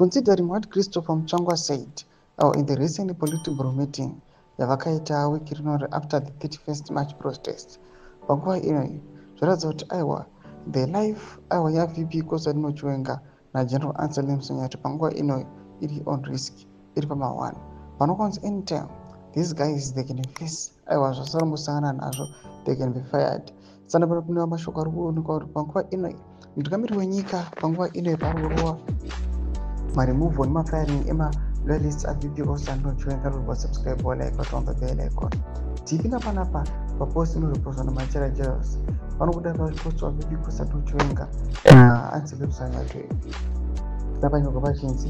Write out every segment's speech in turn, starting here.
Considering what Christopher Muchangwa said in the recent Politburo meeting yavakaita wiki rino after the 31st March protest, panguva inoyi zviratidza kuti aiwa the life aiwa yaVP Koza Chiwenga naGeneral Anselm Msunyati panguva inoyi iri on risk, iri pama1 panokwanzi anytime these guys they can face aiwa zvasarombosangana nazvo, they can be fired. Sana panopindiwa mashoko ari kuonekwa kuti panguva inoyi mutungamiri wenyika panguva inoyi parurova maremove nemafiring ema-loyalists aVP Koza Chiwenga. Subscribe like on the bell icon. Tipinda panapa papost inoreposwa namachera Jealous panokuda papost waVP Koza Chiwenga Anselm Msunyati napanyoka pachinzi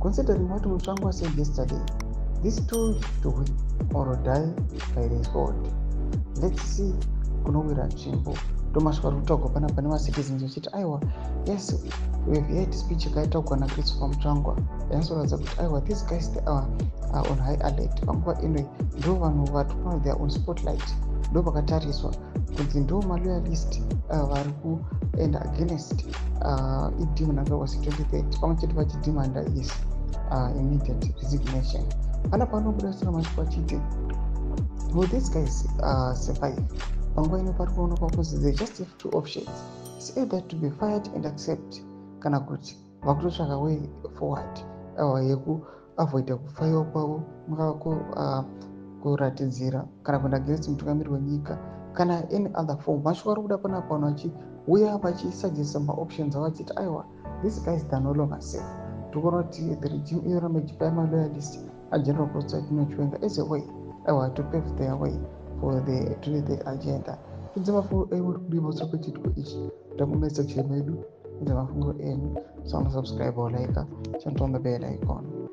considering what Muchangwa said yesterday, these two to win or die by the sword. Let's see kunowira nzvimbo ndomasvika kutaurwa panapa nemacitizens vachiti aiwa yes we've heard speech yakaitaurwa naChristopher Muchangwa yanoratidza kuti aiwa these guys they are on high alert. Panguva inoyi ndo vanhu vari their own spotlight, ndo vakatariswa kunzi ndo maloyalist vari kuenda against idemon was 2030 pamwe chete vachidemanda is immediate resignation. Pana panobuda sina mashoko achiti will these guys survive? Panguva ino pari kuonekwa kunzi they just have two options. It's either to be fired and accept kana kuti vakutotsvaka way forward yekuavoida kufaiwa kwavo, mungava kuratidzira kana kuenda against mutungamiri wenyika kana any other form. Mashoko ari kuda panapa vanhu vachiuya vachisuggesta maoptions avo vachiti aiwa these guys they are no longer safe. Tikuona kuti the regime inoramba ichipa maloyalist aGeneral Koza Chiwenga as a way to pave their way for the 2030 agenda. Kunze mafungo emu kudima usapechitiko ichi takumai section medu kunze mafungo emu. So subscribe or like, turn on the bell icon.